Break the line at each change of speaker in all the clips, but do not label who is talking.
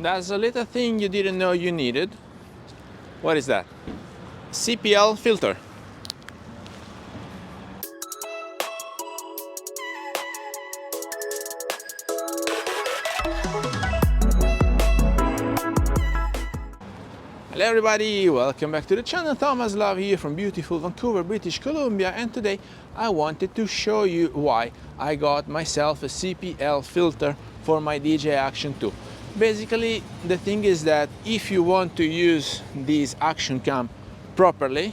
That's a little thing you didn't know you needed. What is that? CPL filter. Hello everybody, welcome back to the channel. Thomas Love here from beautiful Vancouver, British Columbia, and today I wanted to show you why I got myself a CPL filter for my DJI Action 2. Basically, the thing is that if you want to use this action cam properly,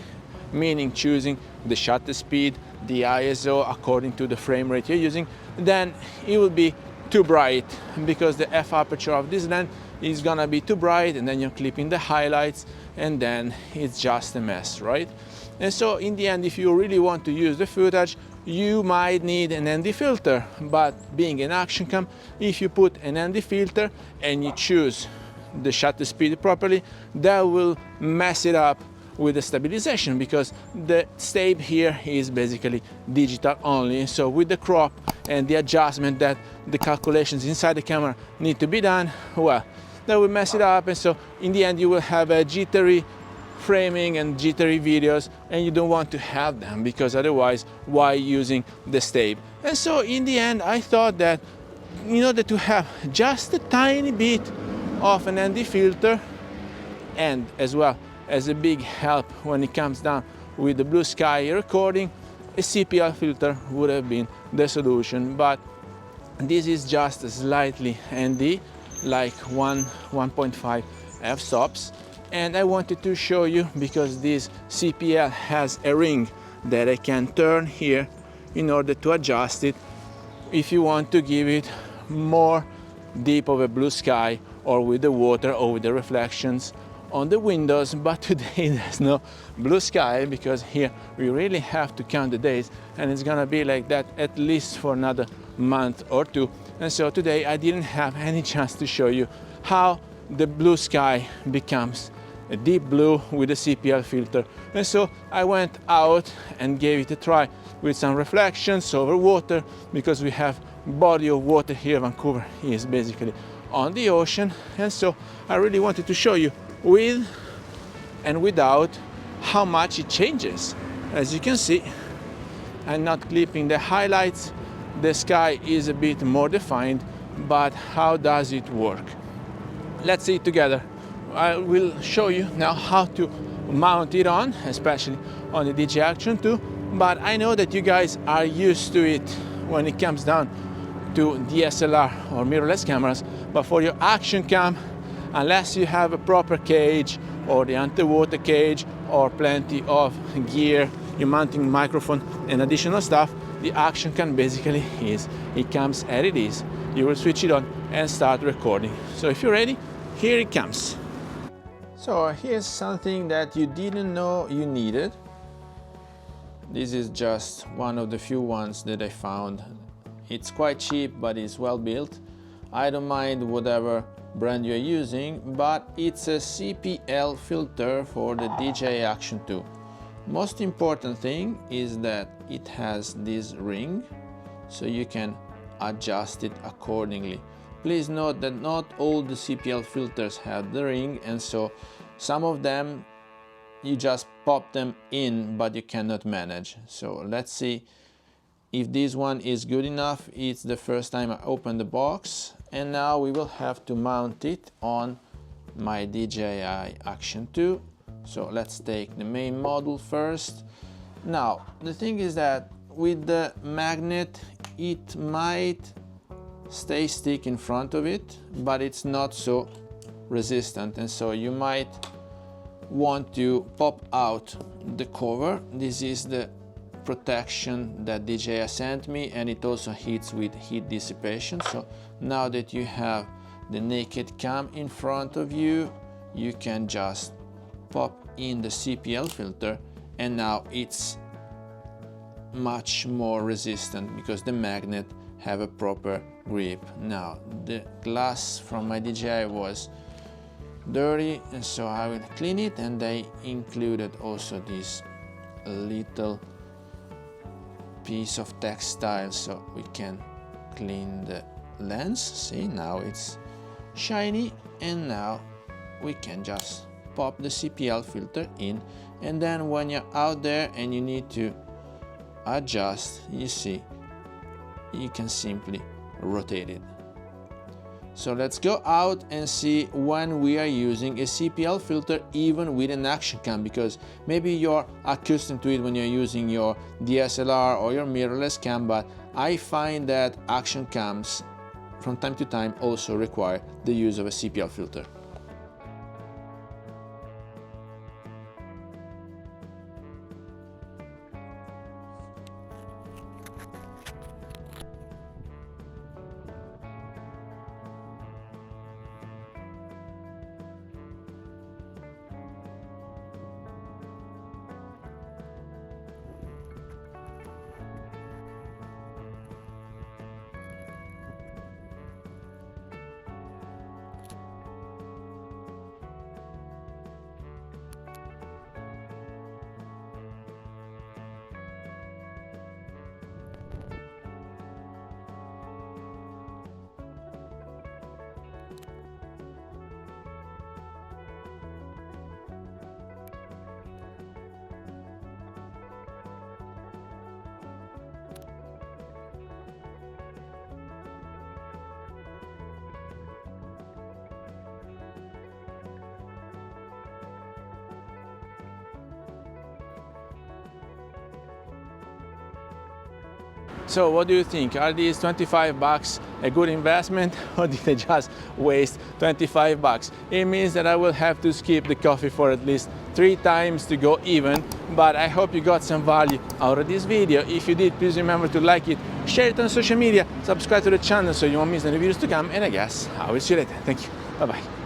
meaning choosing the shutter speed, the ISO according to the frame rate you're using, then it will be too bright because the f aperture of this lens is gonna be too bright, and then you're clipping the highlights and then it's just a mess, right? And so in the end, if you really want to use the footage, you might need an ND filter. But being an action cam, if you put an ND filter and you choose the shutter speed properly, that will mess it up with the stabilization, because the stab here is basically digital only. So with the crop and the adjustment that the calculations inside the camera need to be done, well, that will mess it up, and so in the end you will have a jittery framing and jittery videos, and you don't want to have them, because otherwise why using the stab? And so in the end I thought that in order to have just a tiny bit of an ND filter, and as well as a big help when it comes down with the blue sky recording, a CPL filter would have been the solution. But this is just a slightly ND, like 1.5 f-stops, and I wanted to show you because this CPL has a ring that I can turn here in order to adjust it if you want to give it more deep of a blue sky, or with the water or with the reflections on the windows. But today there's no blue sky, because here we really have to count the days, and it's gonna be like that at least for another month or two. And so today I didn't have any chance to show you how the blue sky becomes a deep blue with a CPL filter. And so I went out and gave it a try with some reflections over water, because we have body of water here. Vancouver is basically on the ocean, and so I really wanted to show you with and without how much it changes. As you can see, I'm not clipping the highlights, the sky is a bit more defined, but how does it work? Let's see it together. I will show you now how to mount it on, especially on the DJI Action 2, but I know that you guys are used to it when it comes down to DSLR or mirrorless cameras, but for your action cam, unless you have a proper cage or the underwater cage or plenty of gear, you're mounting microphone and additional stuff, the action cam basically it comes as it is. You will switch it on and start recording. So if you're ready, here it comes. So here's something that you didn't know you needed. This is just one of the few ones that I found. It's quite cheap, but it's well built. I don't mind whatever brand you're using, but it's a CPL filter for the DJI Action 2. Most important thing is that it has this ring, so you can adjust it accordingly. Please note that not all the CPL filters have the ring, and so some of them you just pop them in, but you cannot manage. So let's see if this one is good enough. It's the first time I open the box, and now we will have to mount it on my DJI Action 2. So let's take the main module first. Now the thing is that with the magnet it might stay stick in front of it, but it's not so resistant, and so you might want to pop out the cover. This is the protection that DJI sent me, and it also hits with heat dissipation. So now that you have the naked cam in front of you, you can just pop in the CPL filter, and now it's much more resistant because the magnet have a proper grip. Now the glass from my DJI was dirty, and so I will clean it, and they included also this little piece of textile so we can clean the lens. See, now it's shiny, and now we can just pop the CPL filter in, and then when you're out there and you need to adjust, you see, you can simply rotate it. So let's go out and see when we are using a CPL filter even with an action cam, because maybe you're accustomed to it when you're using your DSLR or your mirrorless cam, but I find that action cams from time to time also require the use of a CPL filter. So what do you think? Are these 25 bucks a good investment, or did I just waste 25 bucks? It means that I will have to skip the coffee for at least 3 times to go even, but I hope you got some value out of this video. If you did, please remember to like it, share it on social media, subscribe to the channel so you won't miss any videos to come, and I guess I will see you later. Thank you. Bye bye.